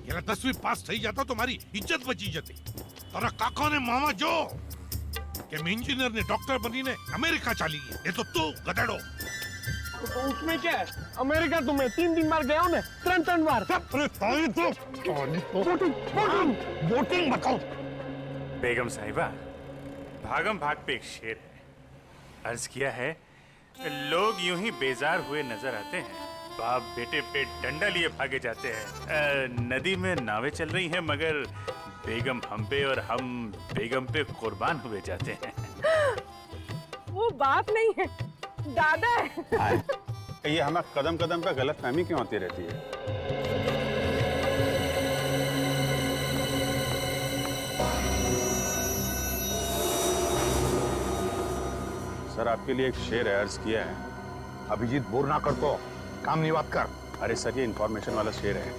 ये 10वीं पास થઈ जाता तो મારી ઇજ્જત બચી જતી. તારા કાકાને મામા જો કે इंजीनियर ने डॉक्टर बनीने अमेरिका चली गई. ये तो तू गधेड़ो. तो उसमें क्या है? अमेरिका तो मैं 3 बार गया हूँ ना, 3 बार. अरे ताई तो वोटिंग बताओ. बेगम साहिबा, भागम भाग पे एक शेर है. अर्ज किया है, लोग यूं ही बेजार हुए नजर आते हैं, बाप बेटे पे डंडा लिए भागे जाते हैं. नदी में नावें चल रही हैं, मगर बेगम हम पे और हम बेगम पे कुर्बान हुए जाते हैं. वो बाप नहीं है, दादा है. ये हमें कदम कदम पे गलतफहमी क्यों होती रहती है? सर, आपके लिए एक शेर है, अर्ज किया है. अभिजीत बोर ना कर तो काम नहीं बात कर. अरे सर, ये इंफॉर्मेशन वाला शेर है.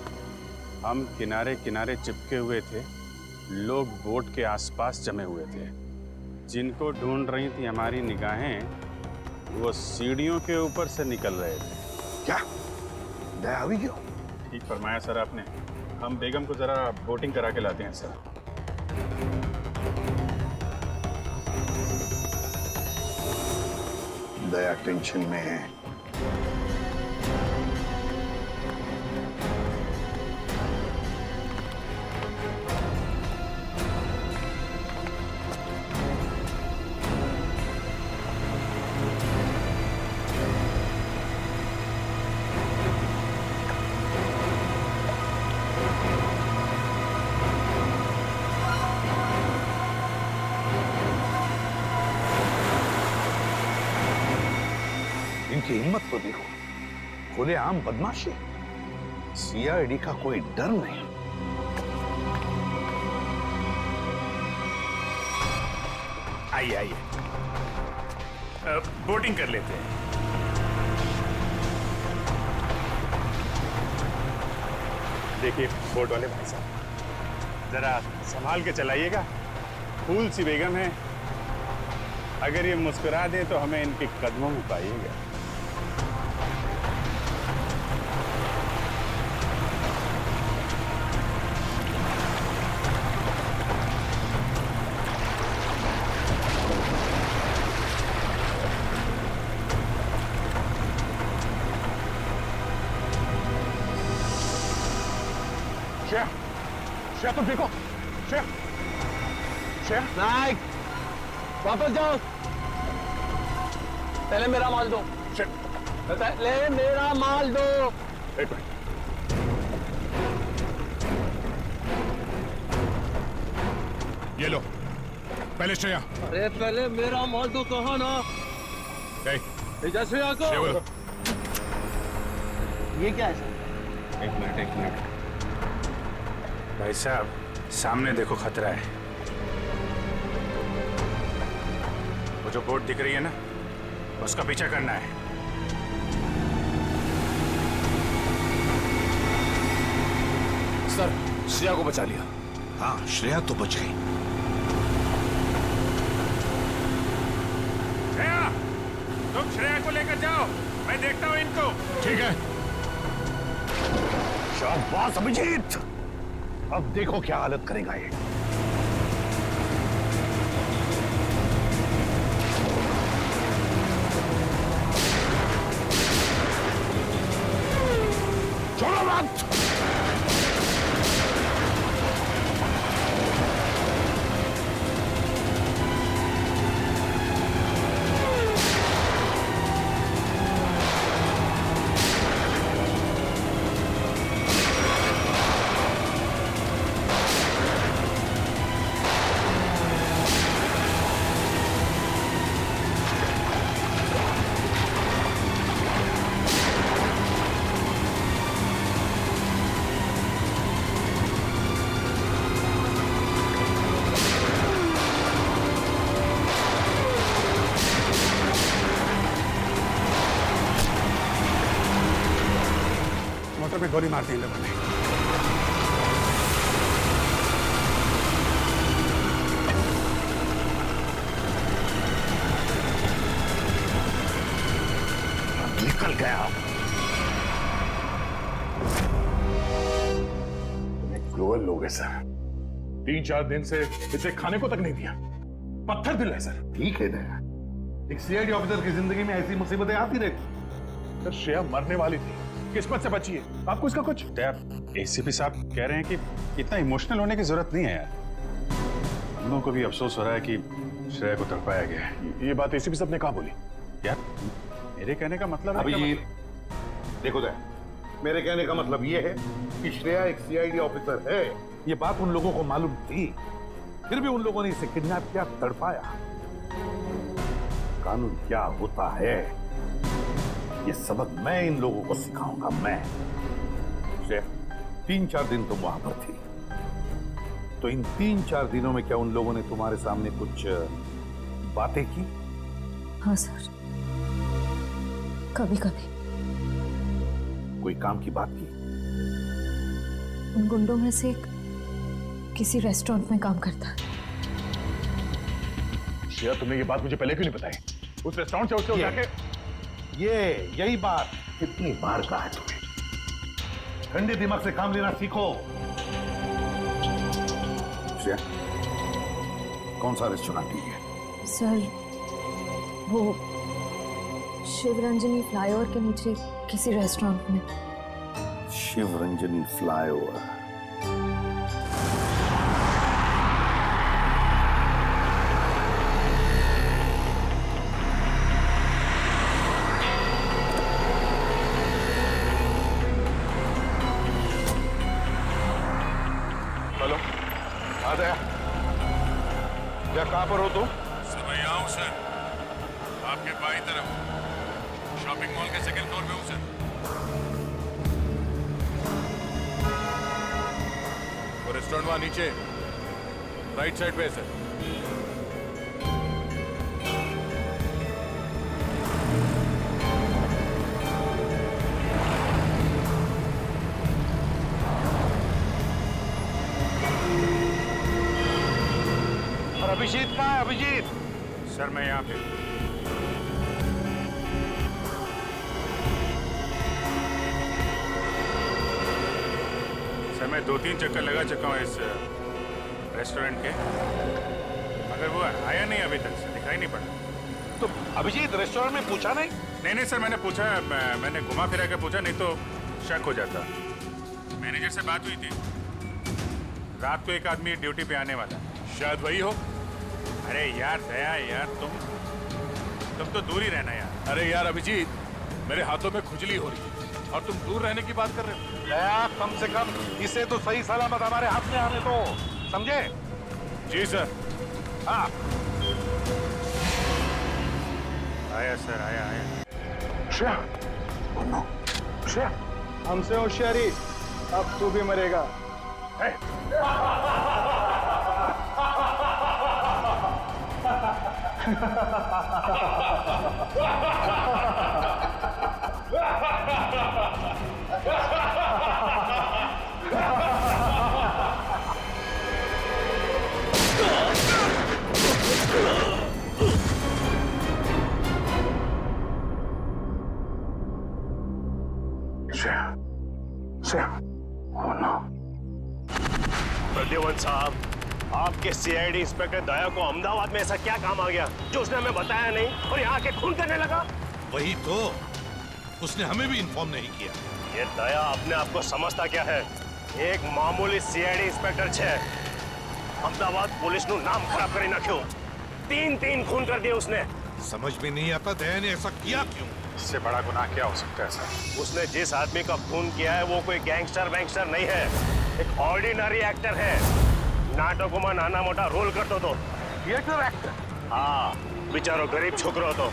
हम किनारे किनारे चिपके हुए थे, लोग बोट के आसपास जमे हुए थे. जिनको ढूंढ रही थी हमारी निगाहें, वो सीढ़ियों के ऊपर से निकल रहे थे. क्या दया हुई क्यों? ठीक फरमाया सर आपने. हम बेगम को जरा बोटिंग करा के लाते हैं सर. दया टेंशन में है. इनकी हिम्मत तो देखो, खुलेआम बदमाशी. सीआईडी का कोई डर नहीं. आइए आइए, बोटिंग कर लेते हैं. देखिए बोट वाले भाई साहब, जरा संभाल के चलाइएगा. फूल सी बेगम है, अगर ये मुस्कुरा दें तो हमें इनके कदमों में पाइएगा. श्रेया तुम देखो. श्रेया, श्रेया. नाइक, वापस जाओ. पहले मेरा माल दो. पहले मेरा माल दो. एक मिनट. ये लो, पहले श्रेया. अरे पहले मेरा माल दो. कहा ना श्रेया को. ये क्या है सर? एक मिनट. भाई साहब, सामने देखो, खतरा है. वो जो बोट दिख रही है ना, उसका पीछा करना है. सर, श्रेया को बचा लिया. हाँ, श्रेया तो बच गई. श्रेया, तुम श्रेया को लेकर जाओ, मैं देखता हूँ इनको. ठीक है. शाबाश अभिजीत. अब देखो क्या हालत करेगा ये. छोड़ो मत. मोटर पे गोली मारती हैं लोगों ने. निकल गया. लोअर लोग है सर। 3-4 दिन से इसे खाने को तक नहीं दिया। पत्थर दिल है सर। ठीक है दया, एक सीआईडी ऑफिसर की जिंदगी में ऐसी मुसीबतें आती रहती। सर श्रेया मरने वाली थी, किस्मत से बची है। आपको इसका कुछ? एसीपी साहब कह रहे हैं कि इतना इमोशनल होने की जरूरत नहीं है यार। हम लोगों को भी अफसोस हो रहा है कि श्रेया को तड़पाया गया है। ये बात एसीपी साहब ने कहा बोली? यार मेरे कहने का मतलब है अभिजीत, देखो दया, मेरे कहने का मतलब ये है कि श्रेया एक सीआईडी ऑफिसर है। ये बात उन लोगों को मालूम थी, फिर भी उन लोगों ने इसे किडनैप किया, तड़पाया। कानून क्या होता है ये सबक मैं इन लोगों को सिखाऊंगा। मैं श्रेया, 3-4 दिन तुम वहां पर थी, तो इन 3-4 दिनों में क्या उन लोगों ने तुम्हारे सामने कुछ बातें की? हाँ सर, कभी कभी। कोई काम की बात की? उन गुंडों में से एक किसी रेस्टोरेंट में काम करता है। श्रेया, तुमने ये बात मुझे पहले क्यों नहीं बताई? उस रेस्टोरेंट से उसको जाके यही बात कितनी बार कहा है तुम्हें? ठंडे दिमाग से काम लेना सीखो। श्रेया, कौन सा रेस्टोरेंट है? सर वो शिवरंजनी फ्लाईओवर के नीचे किसी रेस्टोरेंट में। शिवरंजनी फ्लाईओवर। हेलो, आ गया क्या? कहां पर हो तुम? सर मैं यहाँ हूँ सर, आपके बाईं तरफ शॉपिंग मॉल के सेकंड फ्लोर में हूँ सर। वो रेस्टोरेंट वहां नीचे राइट साइड पे है सर। और अभिजीत कहाँ है? अभिजीत सर मैं यहाँ पे। सर मैं 2-3 चक्कर लगा चुका हूँ इस रेस्टोरेंट के, मगर वो आया नहीं अभी तक से, दिखाई नहीं पड़ा। तो अभिजीत रेस्टोरेंट में पूछा नहीं? नहीं सर, मैंने पूछा, मैंने घुमा फिरा के पूछा, नहीं तो शक हो जाता। मैनेजर से बात हुई थी, रात को एक आदमी ड्यूटी पे आने वाला, शायद वही हो। अरे यार दया यार, तुम तो दूर ही रहना यार। अरे यार अभिजीत, मेरे हाथों में खुजली हो रही है और तुम दूर रहने की बात कर रहे हो। दया, कम से कम इसे तो सही सलामत हमारे हाथ में आने दो, समझे? जी सर। हाँ आया सर, आया। श्रेया, श्रेया, हमसे होशियारी, अब तू भी मरेगा। प्रद्युमन साहब, आपके सीआईडी इंस्पेक्टर दया को अहमदाबाद में ऐसा क्या काम आ गया जो उसने हमें बताया नहीं और यहाँ के खून करने लगा? वही तो, उसने हमें भी इन्फॉर्म नहीं किया। ये दया अपने आप को समझता क्या है? एक मामूली सीआईडी इंस्पेक्टर छे, अहमदाबाद पुलिस नु नाम खराब करी नाख्यो। 3 खून कर दिए उसने। समझ में नहीं आता दया ने ऐसा किया क्यों? इससे बड़ा गुनाह क्या हो सकता है सर? उसने जिस आदमी का खून किया है वो कोई गैंगस्टर वैंगस्टर नहीं है, एक ऑर्डिनरी एक्टर है। नाटकों में नाना मोटा रोल करतो तो। Theatre actor? हाँ, बिचारो गरीब छोकरो तो।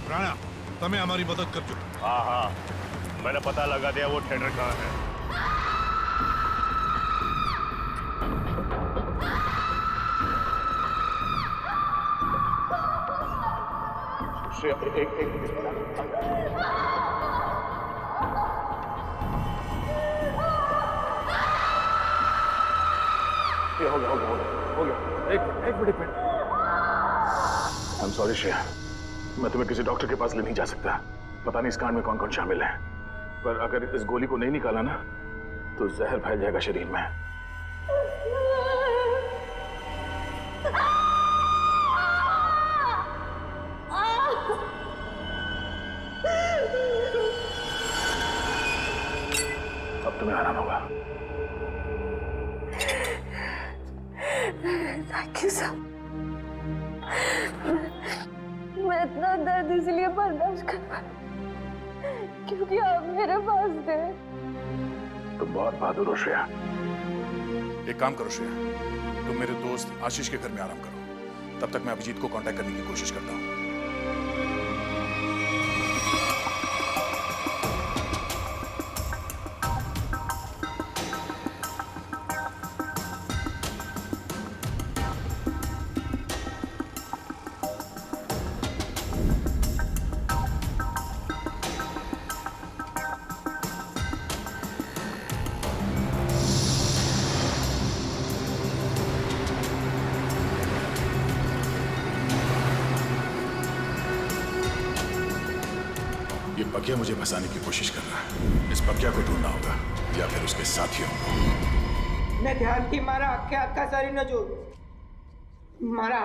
राणा, तमें हमारी मदद कर चुके। हाँ, मैंने पता लगा दिया वो थिएटर कहाँ है। हो गया। एक minute. I am sorry Shreya, मैं तुम्हें किसी डॉक्टर के पास ले नहीं जा सकता। पता नहीं इस कांड में कौन कौन शामिल है, पर अगर इस गोली को नहीं निकाला ना तो जहर फैल जाएगा शरीर में। अब तुम्हें आराम होगा। Thank you sir. मैं इतना दर्द इसलिए बर्दाश्त कर पाई क्योंकि आप मेरे पास थे। तुम बहुत बहादुर हो श्रेया। एक काम करो श्रेया, तुम मेरे दोस्त आशीष के घर में आराम करो, तब तक मैं अभिजीत को कांटेक्ट करने की कोशिश करता हूँ। ये पकिया मुझे फंसाने की कोशिश कर रहा है। इस पकिया को ढूंढना होगा या फिर उसके साथियों को। मैं ध्यान की मारा आखा सारी न जो मारा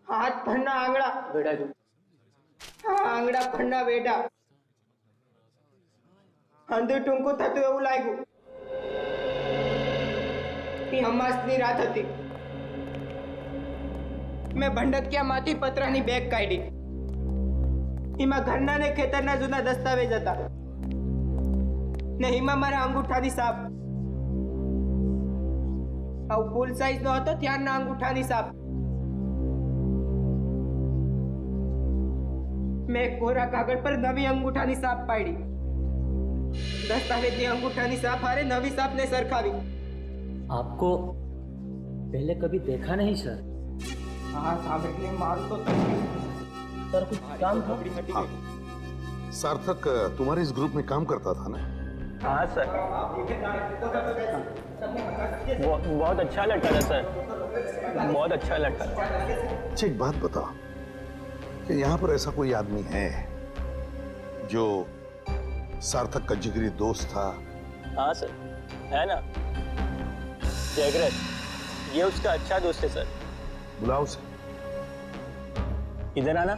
हाथ फन्ना आंगड़ा बेटा जो आंगड़ा फन्ना बेटा अंदर टूंको था तो એવું લાગ્યું એ હમાસની રાત હતી। મેં ભંડકિયામાંથી પતરાની બેગ કાઢી। એમાં ઘરના ને ખેતરના જૂના દસ્તાવેજ હતા ને એમાં મારા અંગૂઠાની સાપ આવું ફૂલ સાઈઝ નો હતો ત્યારના અંગૂઠાની સાપ। મેં કોરા કાગળ પર નવી અંગૂઠાની સાપ પાડી। દસ્તાવેજની અંગૂઠાની સાપ હારે નવી સાપને સરખાવી। आपको पहले कभी देखा नहीं सर। हाँ साहब એટલે મારું તો તકલીફ सर कुछ काम था? हाँ। सार्थक तुम्हारे इस ग्रुप में काम करता था ना? हाँ सर। बहुत अच्छा लड़का था सर, बहुत अच्छा लड़का था। अच्छा एक बात बताओ कि यहाँ पर ऐसा कोई आदमी है जो सार्थक का जिगरी दोस्त था? हाँ सर, है ना, जयग्रत, ये उसका अच्छा दोस्त है सर। बुलाओ उसे। इधर आना।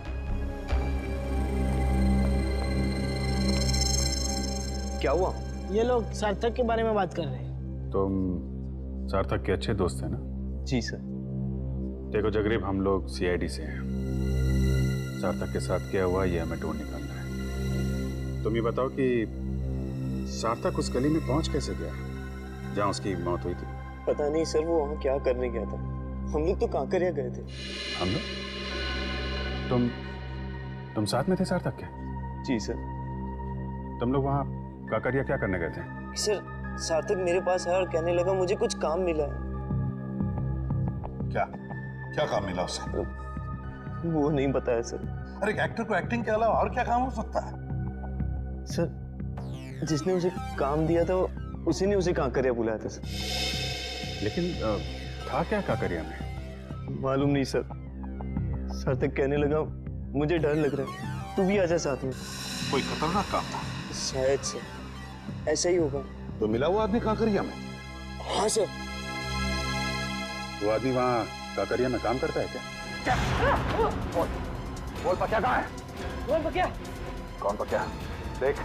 क्या हुआ? ये लोग सार्थक के बारे में बात कर रहे हैं। तुम सार्थक के अच्छे दोस्त हैं ना? जी सर। देखो जगरीब, हम लोग सीआईडी से हैं। सार्थक के साथ क्या हुआ ये हमें ढूंढ निकालना है। तुम ये बताओ कि सार्थक उस गली में पहुंच कैसे गया जहां उसकी मौत हुई थी? पता नहीं सर, वो वहाँ क्या करने गया था। हम लोग तो कांकरिया गए थे। हम लोग? तुम साथ में थे सार्थक के? जी सर। तुम लोग वहाँ काकरिया क्या करने गए थे? सर सार्थक मेरे पास है और कहने लगा मुझे कुछ काम मिला है। क्या क्या काम मिला उसे? वो नहीं पता है सर। अरे एक्टर को एक्टिंग के अलावा और क्या काम हो सकता है? सर जिसने उसे काम दिया था उसी ने उसे कांकरिया बुलाया था सर। लेकिन था क्या काकरिया में? मालूम नहीं सर। सार्थक कहने लगा मुझे डर लग रहा है, तू भी आजा साथ में। कोई खतरनाक काम था? शायद सर, ऐसा ही होगा। तो मिला वो आदमी काकरिया में? हाँ सर। वो आदमी वहाँ काकरिया में काम करता है क्या? बोल पक्या कहाँ है? बोल बकिया कौन पक्या? देख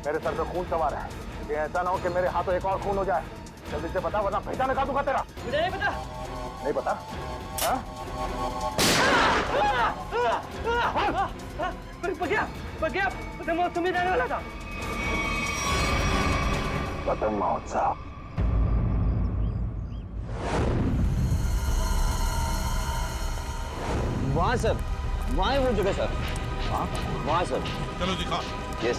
मेरे सर पे खून सवार है, ये ऐसा ना हो कि मेरे हाथों एक और खून हो जाए। जल्दी से बता वरना पहचान का दूंगा तेरा। मुझे नहीं पता। नहीं पता? हाँ? बकिया पतंग महोत्सव में जाने वाला था। पतंग महोत्सव? वहाँ सर, वहाँ है वो जगह सर। वहाँ सर। चलो दिखा। यस।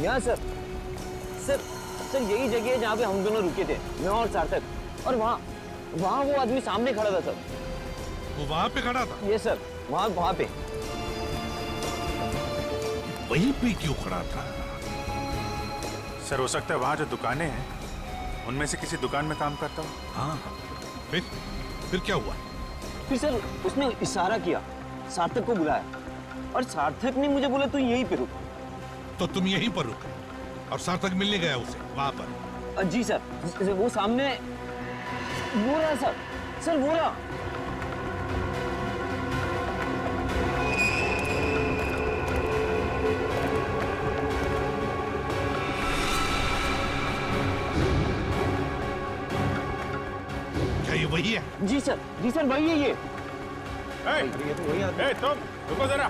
यहाँ सर। सर यही जगह है जहाँ पे हम दोनों रुके थे, मैं और सार्थक। और वहाँ वो आदमी सामने खड़ा था सर। वो वहाँ पे खड़ा था? ये सर, वहाँ पे। वहीं पे क्यों खड़ा था? सर हो सकता है वहाँ जो दुकानें हैं उनमें से किसी दुकान में काम करता हूँ। हाँ फिर क्या हुआ? फिर सर उसने इशारा किया, सार्थक को बुलाया और सार्थक ने मुझे बोला तू यहीं पे रुक। तो तुम यहीं पर रुके और सार्थक मिलने गया उसे वहां पर? जी सर, वो सामने वो रहा सर, सर वो रहा। क्या ये वही है? जी सर वही है ये। तुम रुको जरा,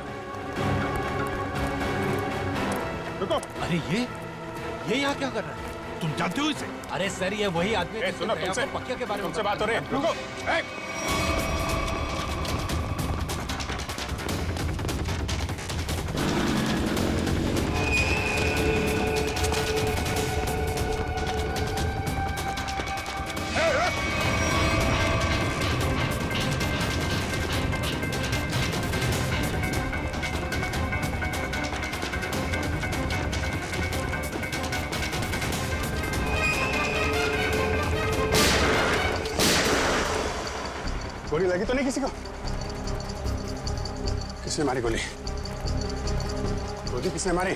रुको। अरे ये यहाँ क्या कर रहा है? तुम जानते हो इसे? अरे सर ये वही आदमी है सुनो, तुमसे पक्के के बारे में तुमसे बात हो रही है, रुको। गोली लगी तो नहीं किसी को? किसने मारी गोली? गोली किसने मारी?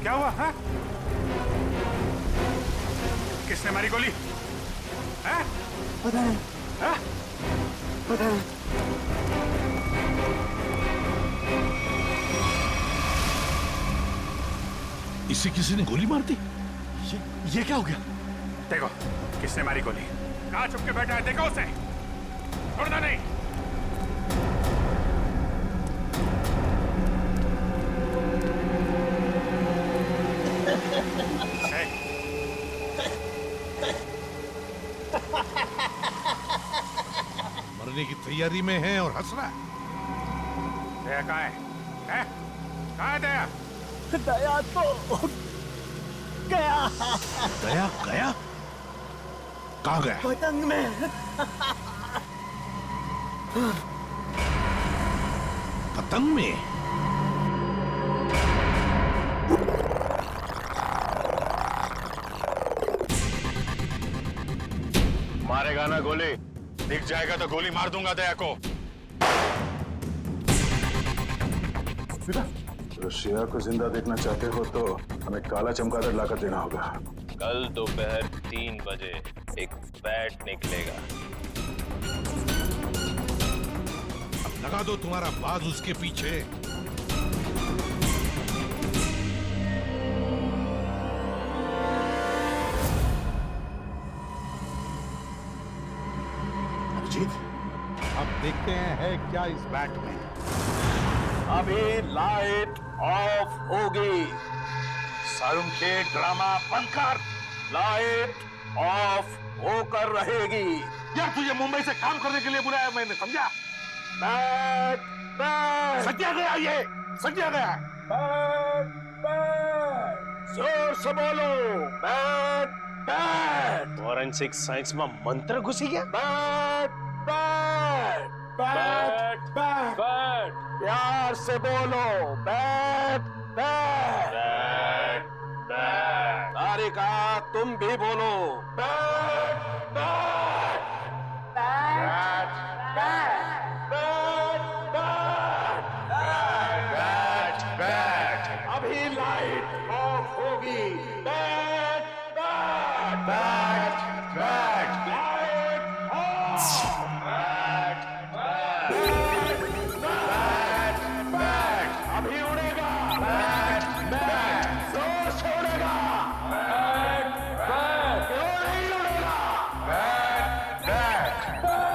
क्या हुआ? हाँ? किसने मारी गोली? हाँ? पता नहीं। हाँ? पता नहीं। इसे किसी ने गोली मार दी? ये क्या हो गया? देखो किसने मारी गोली। कहाँ छुप के बैठा है, देखो उसे, छोड़ना नहीं। मरने की तैयारी में है और हंस रहा है। दया कहाँ है? कहाँ है दया? दया तो गया। गया? गया? कहाँ गया? पतंग में। पतंग में? मारेगा ना गोली? दिख जाएगा तो गोली मार दूंगा दया को। रशिया को जिंदा देखना चाहते हो तो हमें काला चमगादड़ लाकर देना होगा। कल दोपहर 3 बजे एक बैट निकलेगा। अब लगा दो तुम्हारा बाज उसके पीछे। अभिजीत, अब देखते हैं क्या इस बैट में। अभी लाइट ऑफ होगी। सारुम के ड्रामा बंद कर। लाइट ऑफ होकर रहेगी। यार तुझे मुंबई से काम करने के लिए बुलाया मैंने, समझा? बैट बैट सज्जा गया, ये सज्जा गया। बैट बैट जोर से बोलो। Bat bat. फॉरेंसिक साइंस में मंत्र घुसी गया। Bat bat bat bat bat. प्यार से बोलो। Bat bat bat bat. Tarika तुम भी बोलो। Bat bat bat bat bat bat bat. अभी लाइट ऑफ होगी। Bat bat bat bat. Light off. अभी उड़ेगा। बैट बैट जोर से उड़ेगा। बैट बैट क्यों नहीं उड़ेगा? बैट बैट बैट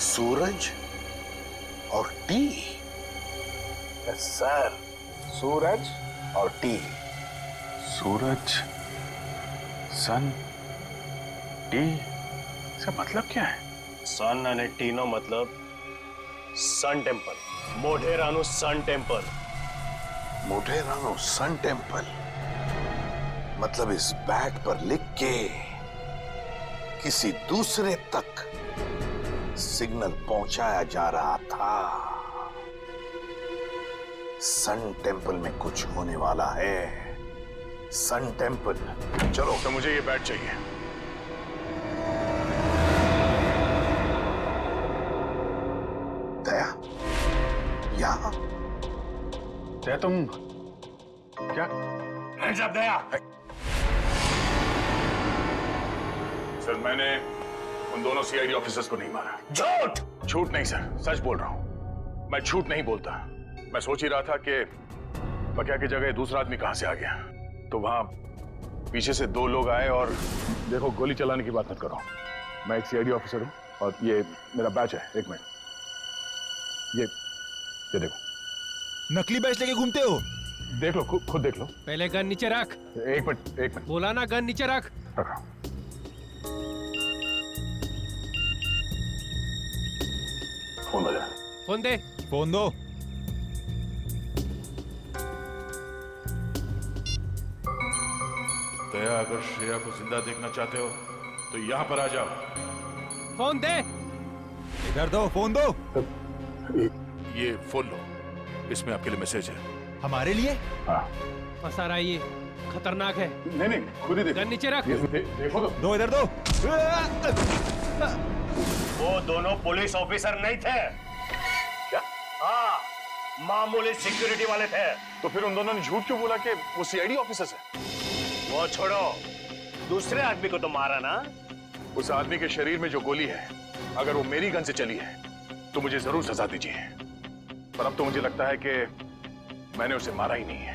सूरज और टी। Yes sir. सूरज और टी। सूरज, सन, टी, इसका मतलब क्या है? सन अने टी नो मतलब सन टेम्पल, मोढेरानु सन टेम्पल। मोढेरानु सन टेम्पल मतलब इस बैट पर लिख के किसी दूसरे तक सिग्नल पहुंचाया जा रहा था। सन टेम्पल में कुछ होने वाला है। Sun temple. चलो तो मुझे ये बैट चाहिए। दया, यहां? दया तुम क्या? दया। सर मैंने उन दोनों सीआईडी ऑफिसर्स को नहीं मारा। झूठ! झूठ नहीं सर, सच बोल रहा हूं। मैं झूठ नहीं बोलता। मैं सोच ही रहा था कि बकिया की जगह दूसरा आदमी कहां से आ गया, तो वहां पीछे से दो लोग आए और देखो, गोली चलाने की बात मत करो। मैं एक सीआईडी ऑफिसर हूं और ये मेरा बैच है। एक मिनट, ये देखो। नकली बैच लेके घूमते हो? देख लो, खुद देख लो। पहले गन नीचे रख। एक मिनट। बोला ना गन नीचे रख। रखा। फोन बजा। फोन दे। फोन दो। दया, अगर श्रेया को जिंदा देखना चाहते हो तो यहां पर आ जाओ। फोन दे। इधर दो, फोन दो। ये फोन लो, इसमें आपके लिए मैसेज है। हमारे लिए? हाँ। फंसा रहा है ये, खतरनाक है। नहीं, खुद ही देखो। गन नीचे रख। देखो तो। दो, इधर दो। वो दोनों पुलिस ऑफिसर नहीं थे। क्या? हाँ, मामूली सिक्योरिटी वाले थे। तो फिर उन दोनों ने झूठ क्यों बोला कि वो सीआईडी ऑफिसर्स हैं? वो छोड़ो, दूसरे आदमी को तो मारा ना। उस आदमी के शरीर में जो गोली है, अगर वो मेरी गन से चली है तो मुझे जरूर सजा दीजिए। पर अब तो मुझे लगता है कि मैंने उसे मारा ही नहीं है।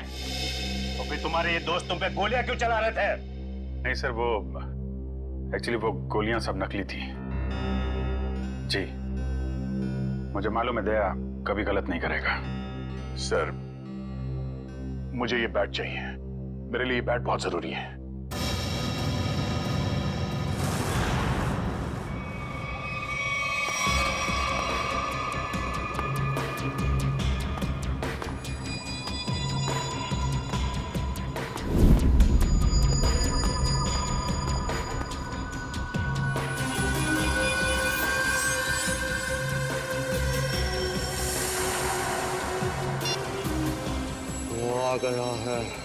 तो फिर तुम्हारे ये दोस्त तुम पे गोलियां क्यों चला रहे थे? नहीं सर, वो एक्चुअली वो गोलियां सब नकली थी जी। मुझे मालूम है दया कभी गलत नहीं करेगा। सर, मुझे ये बैट चाहिए। मेरे लिए ये बैट बहुत जरूरी है। वो आ गया है।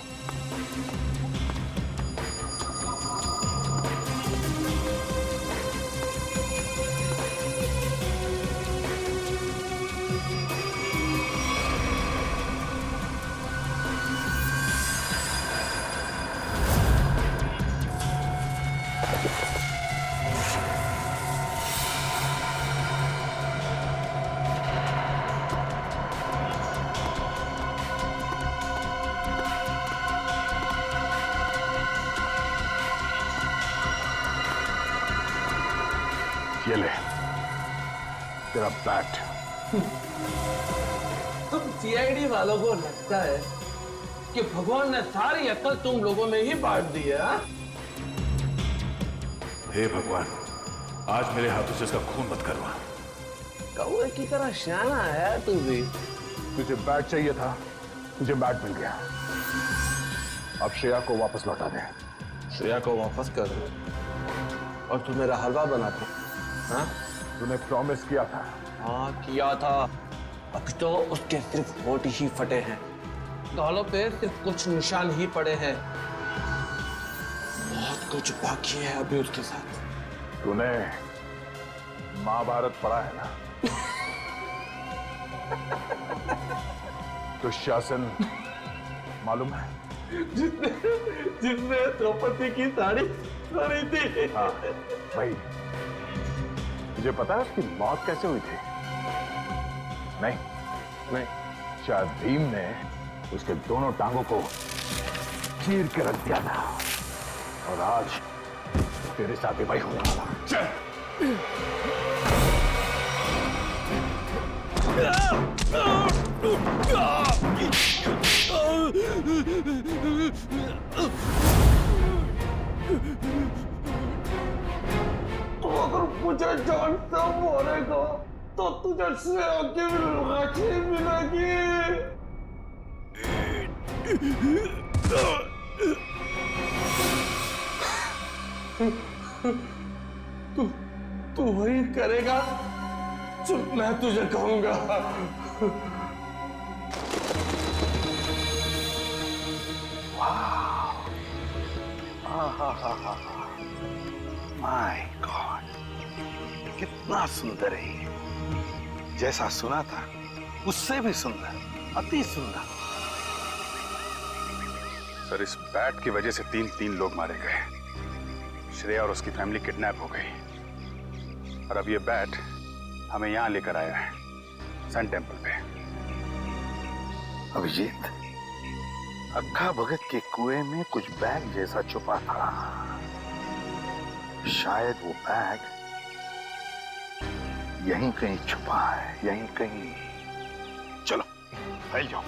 ये ले तेरा बैट। तुम सीआईडी वालों को लगता है कि भगवान ने सारी अक्ल तुम लोगों में ही बांट दी है? हे भगवान, आज मेरे हाथों से इसका खून मत करवा। कौवे की तरह शाना है तू भी। तुझे बैट चाहिए था, तुझे बैट मिल गया। अब श्रेया को वापस लौटा दे। श्रेया को वापस कर दे और तू मेरा हलवा बना दे। हाँ? तूने प्रॉमिस किया था। हाँ किया था। अब तो उसके सिर्फ होठ ही फटे हैं, गालों पे सिर्फ कुछ निशान ही पड़े हैं। बहुत कुछ बाकी है अभी उसके साथ। तूने महाभारत पढ़ा है ना? दुशासन मालूम है? जिसने द्रौपदी की साड़ी पहनी थी। हाँ भाई, तुझे पता है उसकी मौत कैसे हुई थी? नहीं, शायद भीम ने उसके दोनों टांगों को चीर के रख दिया था और आज तेरे साथ ही भाई होने वाला। चल। तो अगर मुझे जानता मारेगा तो तुझे श्रेया की लाठी मिलेगी। तू वही करेगा जो मैं तुझे कहूंगा। माय गॉड, कितना सुंदर है ये। जैसा सुना था उससे भी सुंदर, अति सुंदर। सर, इस बैट की वजह से तीन लोग मारे गए। श्रेया और उसकी फैमिली किडनैप हो गई और अब ये बैट हमें यहां लेकर आया है, सन टेम्पल पे। अभिजीत, अक्खा भगत के कुएं में कुछ बैग जैसा छुपा था। शायद वो बैग यहीं कहीं छुपा है, यहीं कहीं। चलो फैल जाओ।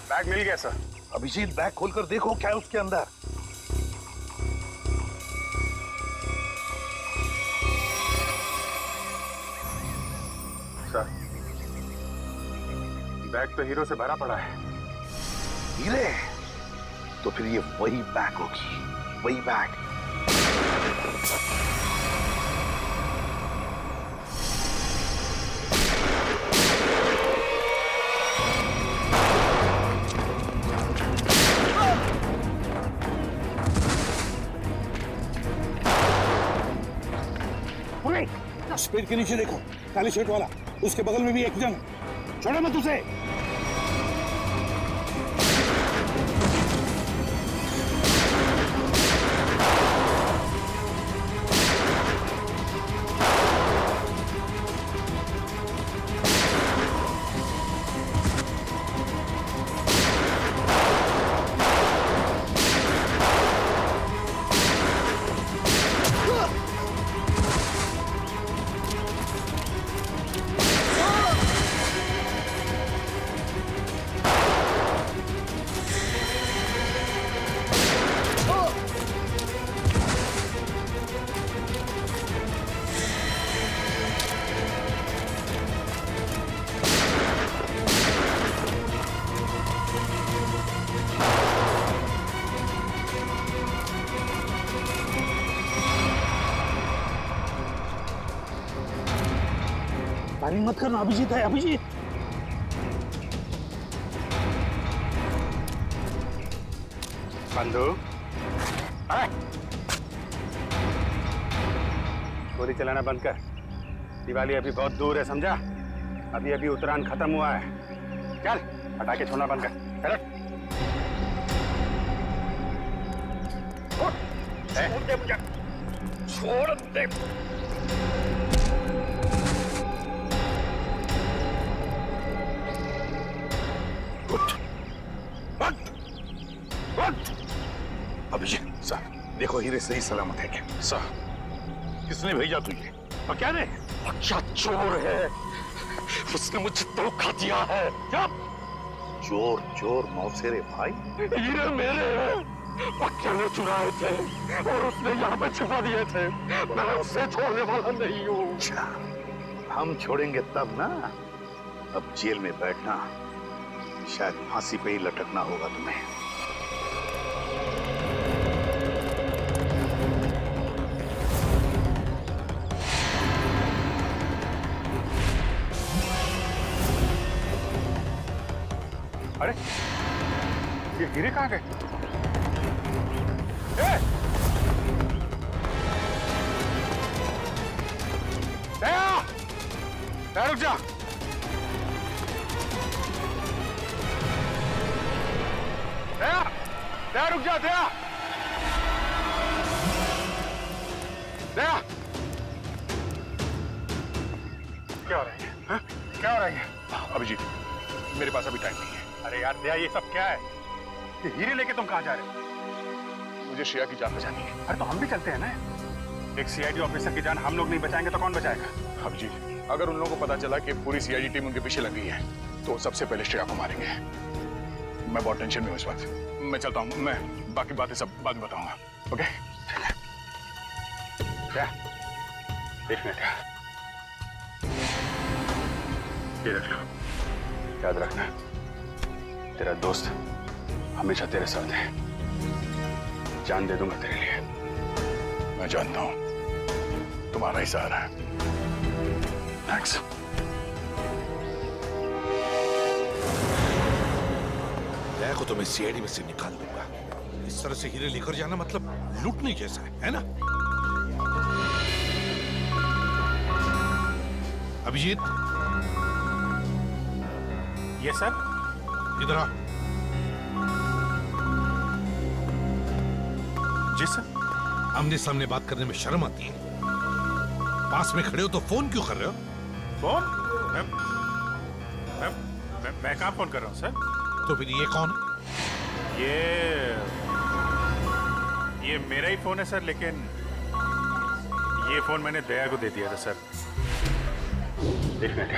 बैग मिल गया सर। अभिजीत, बैग खोलकर देखो क्या है उसके अंदर। सर, बैग तो हीरो से भरा पड़ा है। हीरे? तो फिर ये वही बैग होगी, वही बैग। उस पेड़ के नीचे देखो, काली शर्ट वाला, उसके बगल में भी एक जन। छोड़ो मत उसे। पैनिक मत करना, अभिजीत है, अभिजीत। बंधु, गोली चलाना बंद कर। दिवाली अभी बहुत दूर है, समझा? अभी अभी उत्तरायण खत्म हुआ है। चल, पटाखे छोड़ना बंद कर। चलो। छोड़ दे मुझे, छोड़ दे। अभिजीत सर, देखो हीरे सही सलामत है क्या? सर, किसने भेजा तुझे? और क्या ने? अच्छा चोर है, उसने मुझे धोखा दिया है। क्या? चोर चोर मौसेरे भाई, हीरे मेरे हैं, पक्के ने चुराए थे और उसने यहाँ पे छुपा दिए थे। मैं उसे छोड़ने वाला नहीं हूँ। अच्छा, हम छोड़ेंगे तब ना। अब जेल में बैठना, शायद फांसी पे ही लटकना होगा तुम्हें। अरे, ये हीरे कहाँ गए? दया! दया रुक जा! दया! दया रुक जा, दया! दया! क्या हो रहा है? हाँ? क्या हो रहा है? अभिजीत, मेरे पास अभी टाइम नहीं है। अरे यार दया, ये सब क्या है? ये हीरे लेके तुम कहाँ जा रहे हो? मुझे श्रेया की जान बचानी है। अरे तो हम भी चलते हैं ना। एक सीआईडी ऑफिसर की जान हम लोग नहीं बचाएंगे तो कौन बचाएगा? अभिजीत, अगर उन लोगों को पता चला कि पूरी सीआईडी टीम उनके पीछे लगी है तो सबसे पहले श्रेया को मारेंगे। मैं बहुत टेंशन में हूँ इस वक्त। मैं चलता हूँ, मैं बाकी बातें सब बाद में बताऊंगा। ओके? क्या? एक मिनट, ये रख लो। याद रखना, तेरा दोस्त हमेशा तेरे साथ है। जान दे दूंगा तेरे लिए। मैं जानता हूं तुम्हारा ही सहारा है। थैंक्स। दया को तो मैं सीआईडी में से निकाल दूंगा। इस तरह से हीरे लेकर जाना मतलब लूटने जैसा है ना? अभिजीत, ये सर, इधर आ। जी सर। आमने सामने बात करने में शर्म आती है। पास में खड़े हो तो फोन क्यों कर रहे हो? फोन? मैं कहाँ फोन कर रहा हूँ सर? तो फिर ये कौन है? ये मेरा ही फोन है सर, लेकिन ये फोन मैंने दया को दे दिया था सर। एक मिनट।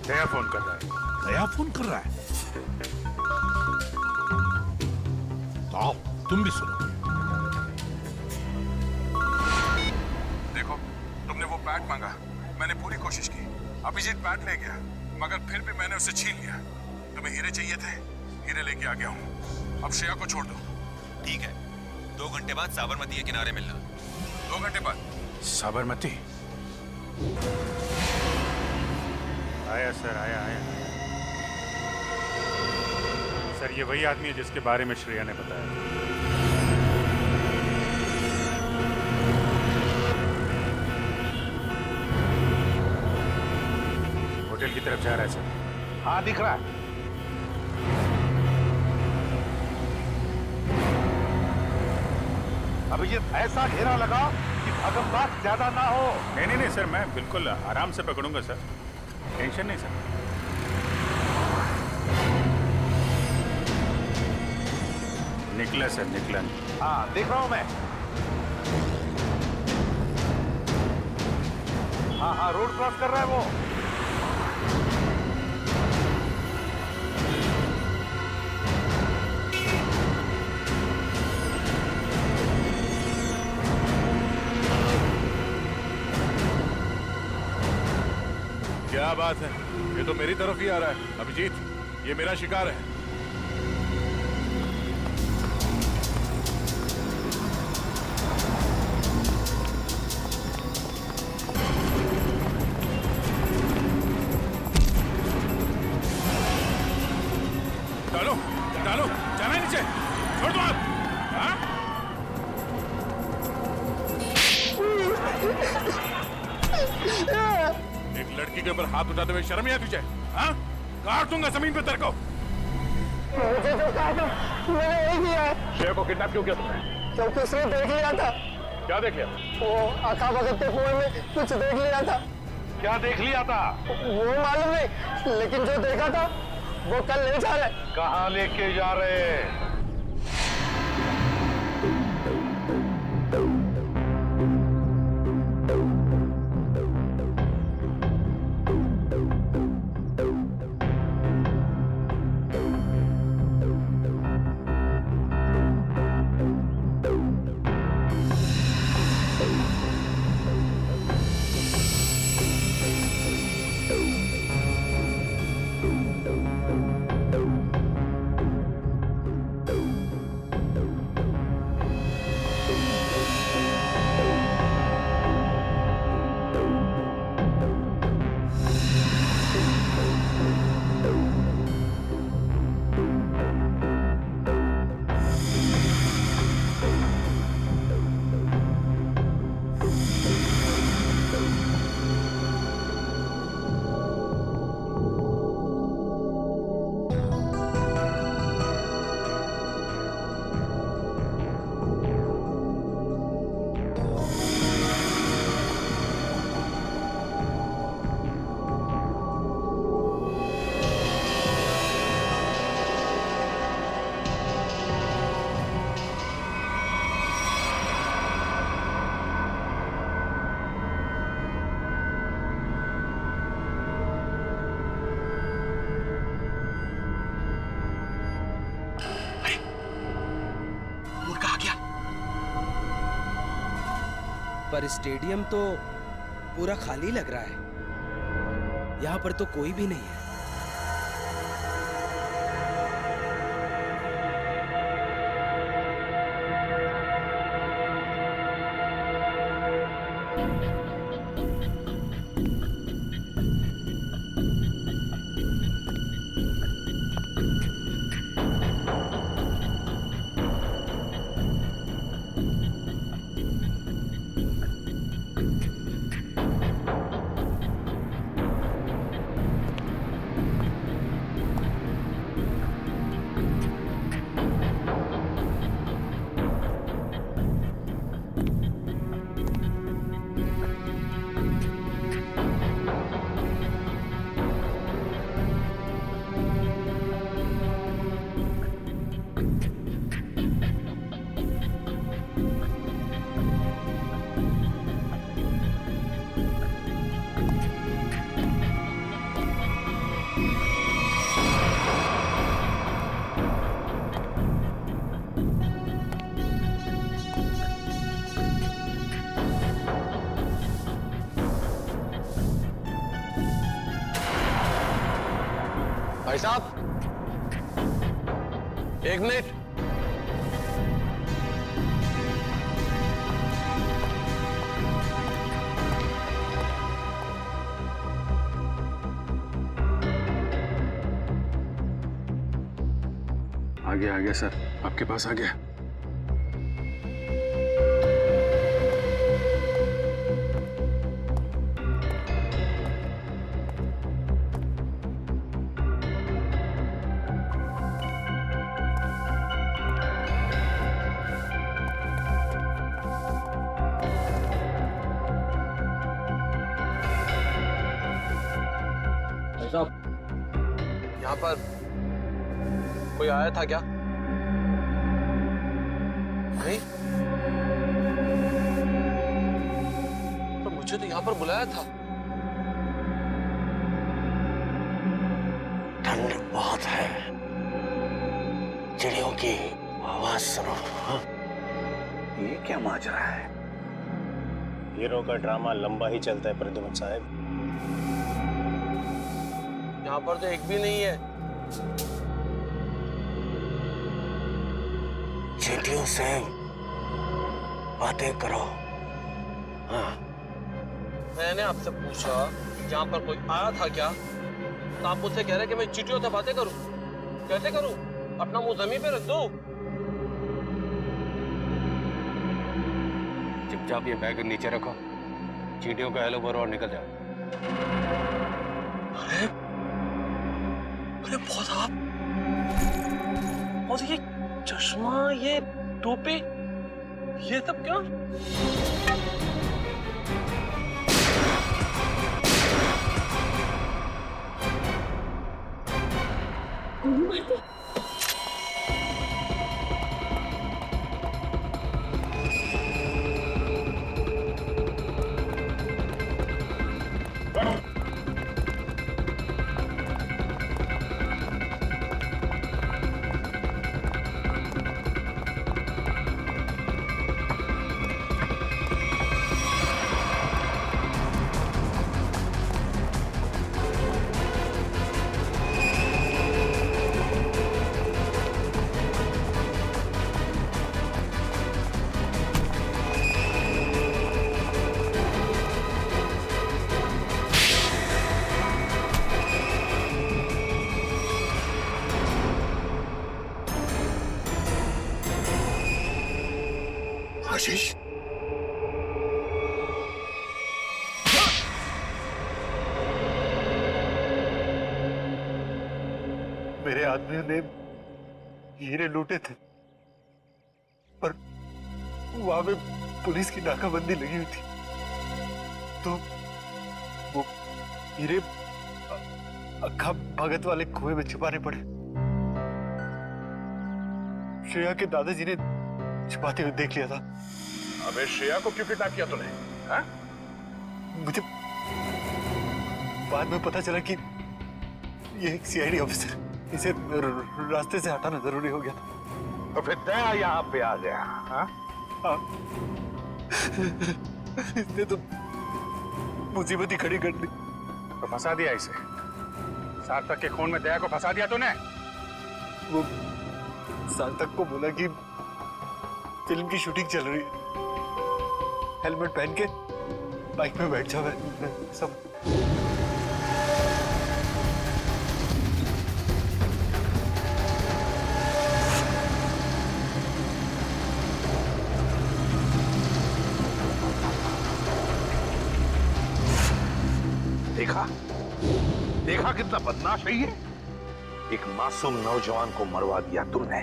दया फोन कर रहा है। दया फोन कर रहा है? तो आओ, तुम भी सुनो। देखो, तुमने वो बैट मांगा, मैंने पूरी कोशिश की। अभिजीत बैट ले गया, मगर फिर भी मैंने उसे छीन लिया। तुम्हें हीरे चाहिए थे, हीरे लेके आ गया हूँ। अब श्रेया को छोड़ दो। ठीक है, 2 घंटे बाद साबरमती के किनारे मिलना। 2 घंटे बाद? साबरमती? आया सर, आया। सर, ये वही आदमी है जिसके बारे में श्रेया ने बताया। होटल की तरफ जा रहा है सर। हाँ, दिख रहा है। अभिजीत, ऐसा घेरा लगा कि भगमबाग ज्यादा ना हो। नहीं सर, मैं बिल्कुल आराम से पकड़ूंगा सर, टेंशन नहीं सर। निकला सर, निकला। हाँ, देख रहा हूं मैं। हाँ, रोड क्रॉस कर रहा है वो। क्या बात है, ये तो मेरी तरफ ही आ रहा है। अभिजीत, ये मेरा शिकार है। लड़की के ऊपर हाथ उठाते हुए शर्म नहीं आती तुझे? हाँ? काट दूंगा जमीन पे तेरे को। मुझे जो कहा था मैंने वही किया है। शेर को किडनैप क्यों किया तुमने? क्योंकि उसने देख लिया था। क्या देख लिया? वो आका भगत के कुएं में कुछ देख लिया था। क्या देख लिया था? वो मालूम नहीं, लेकिन जो देखा था वो कल ले जा रहे। कहाँ लेके जा रहे? पर स्टेडियम तो पूरा खाली लग रहा है। यहाँ पर तो कोई भी नहीं है। भाई साहब, एक मिनट। आ गया सर, आपके पास आ गया। यहाँ पर कोई आया था क्या? नहीं, पर मुझे तो यहाँ पर बुलाया था। ठंड बहुत है, चिड़ियों की आवाज सुनो। हाँ? ये क्या माजरा है? हीरो का ड्रामा लंबा ही चलता है प्रद्युमन साहब। यहाँ पर तो एक भी नहीं है। चींटियों से बातें करो। हाँ। मैंने आपसे पूछा यहाँ पर कोई आया था क्या, तो आप मुझसे कह रहे कि मैं चींटियों से बातें करूं। कैसे करूं? अपना मुंह जमीन पे रख दो। चुपचाप ये बैग नीचे रखो, चींटियों का हेलो बोलो और निकल जाओ। अरे अरे बहुत आप और ये चश्मा, ये टोपी, ये सब क्या? गोली मार दी। आशीष, मेरे आदमियों ने हीरे लूटे थे, पर वहां पे पुलिस की नाकाबंदी लगी हुई थी, तो वो हीरे अक्खा भगत वाले कुएं में छुपाने पड़े। श्रेया के दादाजी ने छुपाते हुए देख लिया था। अबे श्रेया को क्यों किडनैप किया तूने? हाँ? मुझे बाद में पता चला कि ये एक सीआईडी ऑफिसर, इसे रास्ते से हटाना जरूरी हो गया था। तो फिर दया यहाँ पे आ गया। हाँ? हाँ। इसने तो मुसीबत ही खड़ी कर दी। तो फंसा दिया इसे। सार्थक के खून में दया को फंसा दिया तूने। वो सार्थक को बोला कि फिल्म की शूटिंग चल रही है, हेलमेट पहन के बाइक में बैठ जाओ। सब देखा देखा कितना बदमाश है ये। एक मासूम नौजवान को मरवा दिया तुमने।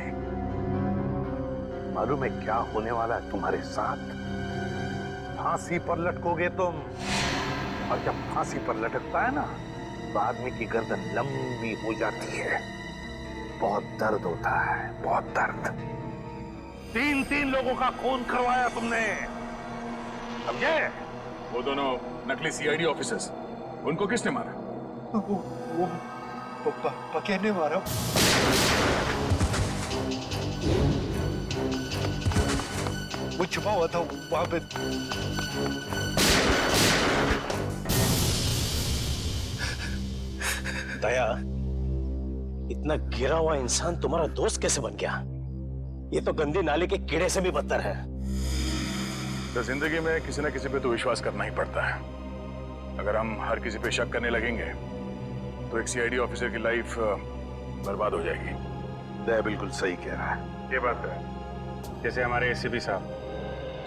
मालूम है क्या होने वाला है तुम्हारे साथ? फांसी पर लटकोगे तुम, और जब फांसी पर लटकता है ना तो आदमी की गर्दन लंबी हो जाती है। बहुत दर्द होता है, बहुत दर्द। 3 लोगों का खून करवाया तुमने, समझे? वो दोनों नकली सीआईडी ऑफिसर्स, उनको किसने मारा? वो पके ने मारा। वो छुपा हुआ था वहां पे। दया, इतना गिरा हुआ इंसान तुम्हारा दोस्त कैसे बन गया? ये तो गंदी नाले के कीड़े से भी बदतर है। तो जिंदगी में किसी न किसी पे तो विश्वास करना ही पड़ता है। अगर हम हर किसी पे शक करने लगेंगे तो एक सीआईडी ऑफिसर की लाइफ बर्बाद हो जाएगी। दया बिल्कुल सही कह रहा है। ये बात है। जैसे हमारे एसीपी साहब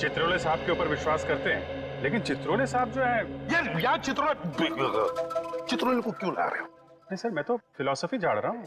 चित्रोले साहब के ऊपर विश्वास करते हैं, लेकिन चित्रोले साहब जो है यार चित्रोले को क्यों ला रहे हो? नहीं सर, मैं तो फिलॉसफी झाड़ रहा हूँ।